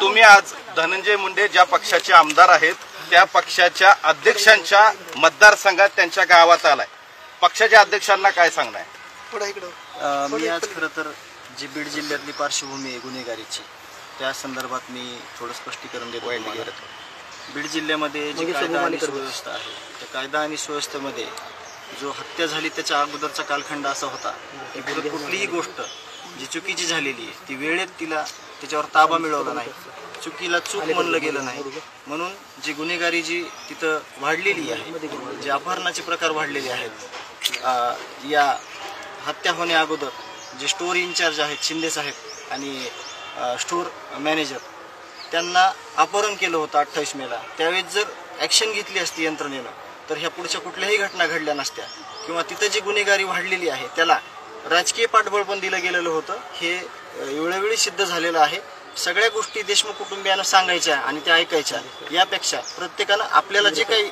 तुम्ही आज धनंजय मुंडे ज्या पक्षाचे आमदार आहेत त्या पक्षाच्या अध्यक्षांच्या मतदारसंघात त्यांच्या गावात आलाय, पक्षाच्या अध्यक्षांना काय सांगणार? मी आज खरं तर जी बीड जिल्ह्यातली पार्श्वभूमी आहे गुन्हेगारीची त्या संदर्भात मी थोडं स्पष्टीकरण देतो. बीड जिल्ह्यामध्ये जी कायदा आणि सुव्यवस्था आहे त्या कायदा आणि सुव्यवस्थेमध्ये जो हत्या झाली त्याच्या अगोदरचा कालखंड असा होता की कुठलीही गोष्ट जी चुकीची झालेली आहे ती वेळेत तिला त्याच्यावर ताबा मिळवला नाही, चुकीला चूक म्हणलं गेलं नाही, म्हणून जी गुन्हेगारी जी तिथं वाढलेली आहे, जे अपहरणाचे प्रकार वाढलेले आहेत, या हत्या होण्या अगोदर जे स्टोर इन्चार्ज आहेत शिंदे साहेब आणि स्टोर मॅनेजर त्यांना अपहरण केलं होतं 28 मेला. त्यावेळेस जर ॲक्शन घेतली असती यंत्रणेनं तर ह्या पुढच्या कुठल्याही घटना घडल्या नसत्या किंवा तिथं जी गुन्हेगारी वाढलेली आहे त्याला राजकीय पाठबळ पण दिलं गेलेलं होतं. हे वेळोवेळी सिद्ध झालेलं आहे. सगळ्या गोष्टी देशमुख कुटुंबियांना सांगायच्या आणि त्या ऐकायच्या यापेक्षा प्रत्येकानं आपल्याला जे काही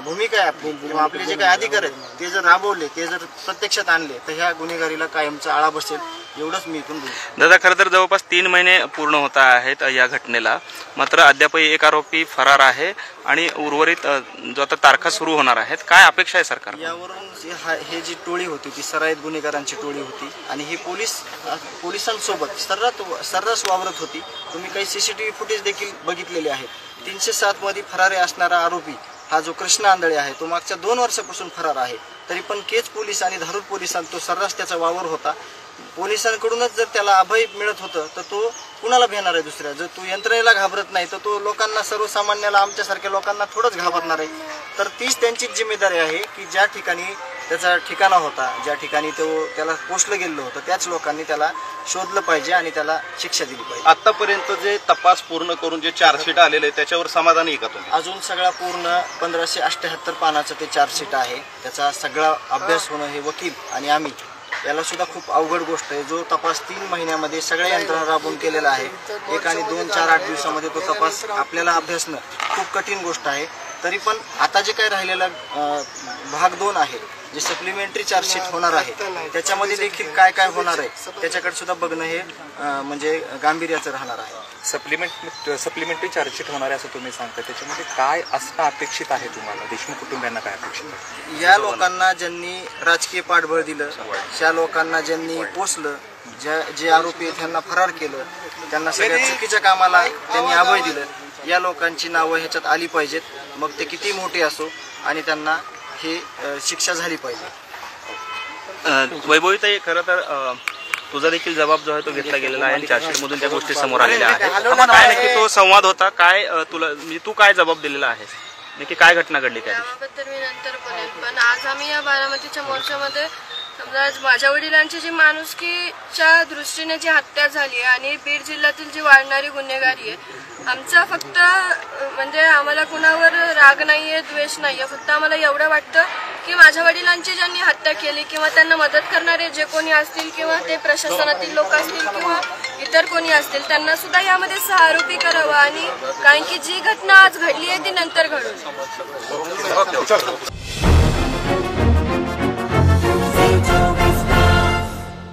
भूमिका आहे आपली किंवा आपले जे काही अधिकार आहेत ते जर राबवले, ते जर प्रत्यक्षात आणले तर ह्या गुन्हेगारीला कायमचा आळा बसेल, एवढंच मी इथून बोलतो. दादा, खरं तर जवळपास 3 महिने पूर्ण होत आहेत या घटनेला, मात्र अद्यापही एक आरोपी फरार आहे आणि उर्वरित जो आता तारखा सुरू होणार आहेत, काय अपेक्षा आहे सरकार यावरून? हे जी टोळी होती ती सराईत गुन्हेगारांची टोळी होती आणि ही पोलिसांसोबत सर्रास वावरत होती. तुम्ही काही CCTV फुटेज देखील बघितलेले आहेत. 307 मध्ये फरारी असणारा आरोपी हा जो कृष्ण आंधळे आहे तो मागच्या 2 वर्षापासून फरार आहे. तरी पण केज पोलीस आणि धारूर पोलिसांत तो सर्रास त्याचा वावर होता. पोलिसांकडूनच जर त्याला अभय मिळत होतं तर तो कुणाला भेटणार आहे दुसऱ्या? जर तो यंत्रणेला घाबरत नाही तर तो लोकांना, सर्वसामान्याला, आमच्यासारख्या लोकांना थोडंच घाबरणार आहे. तर तीच त्यांचीच जिम्मेदारी आहे की ज्या ठिकाणी त्याचा ठिकाणा होता, ज्या ठिकाणी त्याला पोचलं गेलं होतं त्याच लोकांनी त्याला शोधलं पाहिजे आणि त्याला शिक्षा दिली पाहिजे. आतापर्यंत जे तपास पूर्ण करून जे चार्जशीट आलेले त्याच्यावर समाधानी आहे का तुम्ही? अजून सगळा पूर्ण 1578 पानाचं ते चार्जशीट आहे. त्याचा सगळा अभ्यास होणं हे वकील आणि आम्ही याला सुद्धा खूप अवघड गोष्ट आहे. जो तपास 3 महिन्यामध्ये सगळ्या यंत्रणा राबवून केलेला आहे, 1 आणि 2, 4, 8 दिवसामध्ये तो तपास आपल्याला अभ्यासणं खूप कठीण गोष्ट आहे. तरी पण आता जे काही राहिलेला भाग 2 आहे, जे सप्लिमेंटरी चार्जशीट होणार आहे त्याच्यामध्ये देखील काय काय होणार आहे त्याच्याकडे सुद्धा बघणं हे म्हणजे गांभीर्याचं राहणार आहे. सप्लिमेंटरी चार्जशीट होणार आहे असं तुम्ही सांगता, त्याच्यामध्ये काय असणं अपेक्षित आहे तुम्हाला? देशमुख कुटुंबियांना काय अपेक्षित आहे? या लोकांना ज्यांनी राजकीय पाठबळ दिलं, त्या लोकांना ज्यांनी पोचलं, जे आरोपी त्यांना फरार केलं, त्यांना सगळ्या चुकीच्या कामाला त्यांनी अभय दिलं, या लोकांची नावं ह्याच्यात आली पाहिजेत. मग ते किती मोठे असो आणि त्यांना ही शिक्षा झाली पाहिजे. वैभवीताई, खरं तर तुझा देखील जबाब जो आहे तो घेतला गेलेला आहे आणि चार्जशीटमधून त्या गोष्टी समोर आलेल्या आहेत. काय नक्की तो संवाद होता, काय तुला म्हणजे तू काय जबाब दिलेला आहेस, नक्की काय घटना घडली त्याबद्दल मी नंतर बोलेन. पण आज आम्ही या बारामतीच्या मोर्चामध्ये समजा माझ्या वडिलांची जी माणुसकीच्या दृष्टीने जी हत्या झाली आणि बीड जिल्ह्यातील जी वाढणारी गुन्हेगारी आहे, आमचा फक्त म्हणजे आम्हाला कुणावर राग नाहीये, द्वेष नाहीये, फक्त आम्हाला एवढं वाटतं की माझ्या वडिलांची ज्यांनी हत्या केली किंवा त्यांना मदत करणारे जे कोणी असतील किंवा ते प्रशासनातील लोक असतील किंवा इतर कोणी असतील त्यांना सुद्धा यामध्ये सहआरोपी करावं. आणि कारण की जी घटना आज घडली आहे ती नंतर घडू.